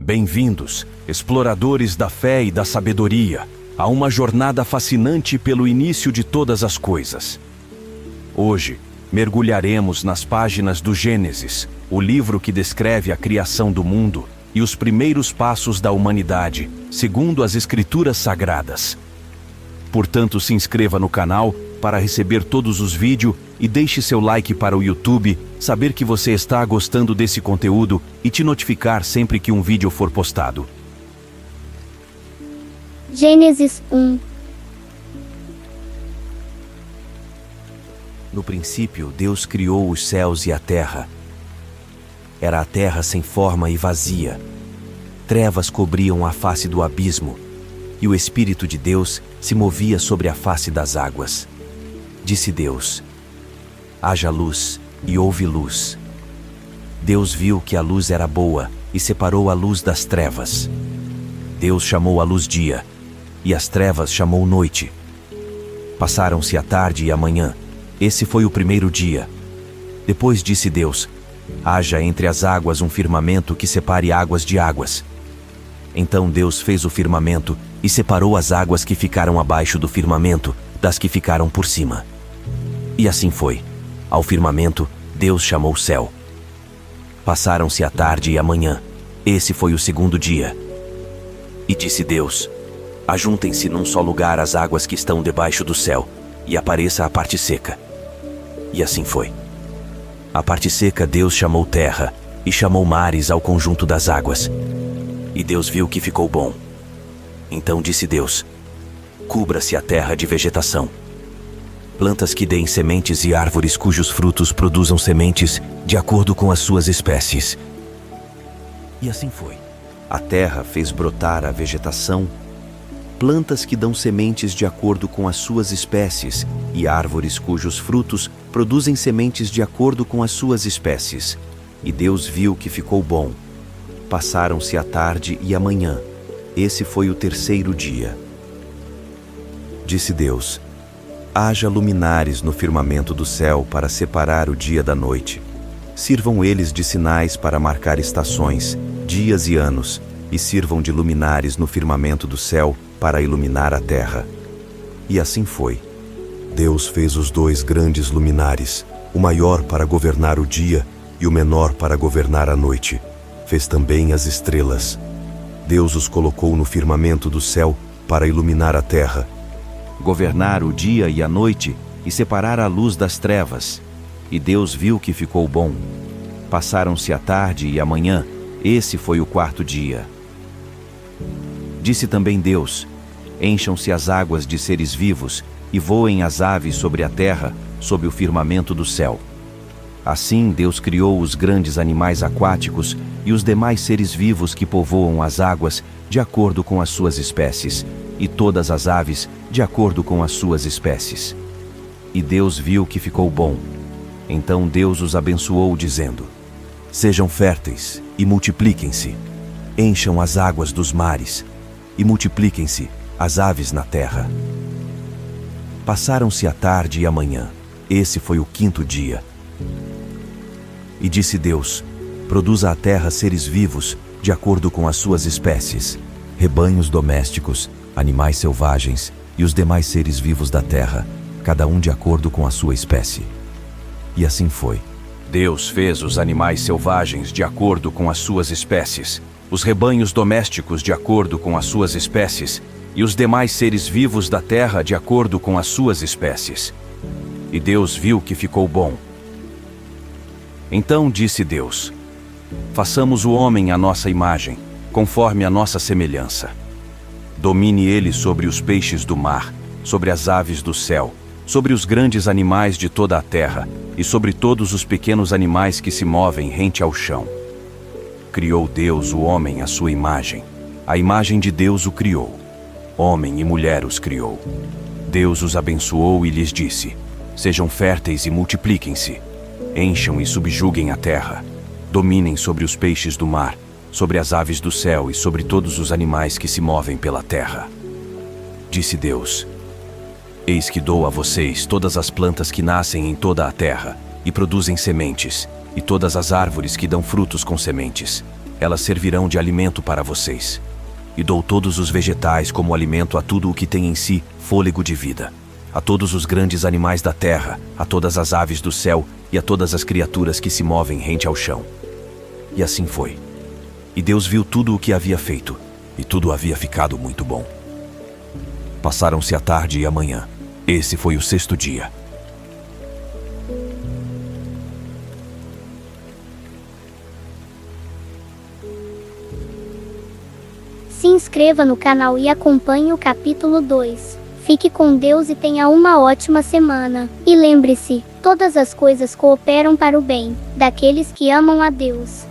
Bem-vindos, exploradores da fé e da sabedoria, a uma jornada fascinante pelo início de todas as coisas. Hoje, mergulharemos nas páginas do Gênesis, o livro que descreve a criação do mundo e os primeiros passos da humanidade, segundo as Escrituras Sagradas. Portanto, se inscreva no canal para receber todos os vídeos e deixe seu like para o YouTube, saber que você está gostando desse conteúdo e te notificar sempre que um vídeo for postado. Gênesis 1. No princípio, Deus criou os céus e a terra. Era a terra sem forma e vazia. Trevas cobriam a face do abismo, e o Espírito de Deus se movia sobre a face das águas. Disse Deus: haja luz, e houve luz. Deus viu que a luz era boa e separou a luz das trevas. Deus chamou a luz dia, e as trevas chamou noite. Passaram-se a tarde e a manhã. Esse foi o primeiro dia. Depois disse Deus: haja entre as águas um firmamento que separe águas de águas. Então Deus fez o firmamento e separou as águas que ficaram abaixo do firmamento das que ficaram por cima. E assim foi. Ao firmamento, Deus chamou céu. Passaram-se a tarde e a manhã. Esse foi o segundo dia. E disse Deus: ajuntem-se num só lugar as águas que estão debaixo do céu, e apareça a parte seca. E assim foi. A parte seca Deus chamou terra, e chamou mares ao conjunto das águas. E Deus viu que ficou bom. Então disse Deus: cubra-se a terra de vegetação. Plantas que deem sementes e árvores cujos frutos produzam sementes de acordo com as suas espécies. E assim foi. A terra fez brotar a vegetação, plantas que dão sementes de acordo com as suas espécies, e árvores cujos frutos produzem sementes de acordo com as suas espécies. E Deus viu que ficou bom. Passaram-se a tarde e a manhã. Esse foi o terceiro dia. Disse Deus: haja luminares no firmamento do céu para separar o dia da noite. Sirvam eles de sinais para marcar estações, dias e anos, e sirvam de luminares no firmamento do céu para iluminar a terra. E assim foi. Deus fez os dois grandes luminares, o maior para governar o dia e o menor para governar a noite. Fez também as estrelas. Deus os colocou no firmamento do céu para iluminar a terra, governar o dia e a noite e separar a luz das trevas. E Deus viu que ficou bom. Passaram-se a tarde e a manhã. Esse foi o quarto dia. Disse também Deus: encham-se as águas de seres vivos e voem as aves sobre a terra, sob o firmamento do céu. Assim Deus criou os grandes animais aquáticos e os demais seres vivos que povoam as águas de acordo com as suas espécies, e todas as aves de acordo com as suas espécies. E Deus viu que ficou bom. Então Deus os abençoou, dizendo: sejam férteis e multipliquem-se, encham as águas dos mares, e multipliquem-se as aves na terra. Passaram-se a tarde e a manhã. Esse foi o quinto dia. E disse Deus: produza a terra seres vivos de acordo com as suas espécies, rebanhos domésticos, animais selvagens e os demais seres vivos da terra, cada um de acordo com a sua espécie. E assim foi. Deus fez os animais selvagens de acordo com as suas espécies, os rebanhos domésticos de acordo com as suas espécies, e os demais seres vivos da terra de acordo com as suas espécies. E Deus viu que ficou bom. Então disse Deus: façamos o homem à nossa imagem, conforme a nossa semelhança. Domine ele sobre os peixes do mar, sobre as aves do céu, sobre os grandes animais de toda a terra, e sobre todos os pequenos animais que se movem rente ao chão. Criou Deus o homem à sua imagem. A imagem de Deus o criou. Homem e mulher os criou. Deus os abençoou e lhes disse: sejam férteis e multipliquem-se. Encham e subjuguem a terra. Dominem sobre os peixes do mar, sobre as aves do céu e sobre todos os animais que se movem pela terra. Disse Deus: eis que dou a vocês todas as plantas que nascem em toda a terra e produzem sementes, e todas as árvores que dão frutos com sementes. elas servirão de alimento para vocês. E dou todos os vegetais como alimento a tudo o que tem em si fôlego de vida, a todos os grandes animais da terra, a todas as aves do céu e a todas as criaturas que se movem rente ao chão. E assim foi. E Deus viu tudo o que havia feito, e tudo havia ficado muito bom. Passaram-se a tarde e a manhã. Esse foi o 6º dia. Se inscreva no canal e acompanhe o capítulo 2. Fique com Deus e tenha uma ótima semana. E lembre-se, todas as coisas cooperam para o bem daqueles que amam a Deus.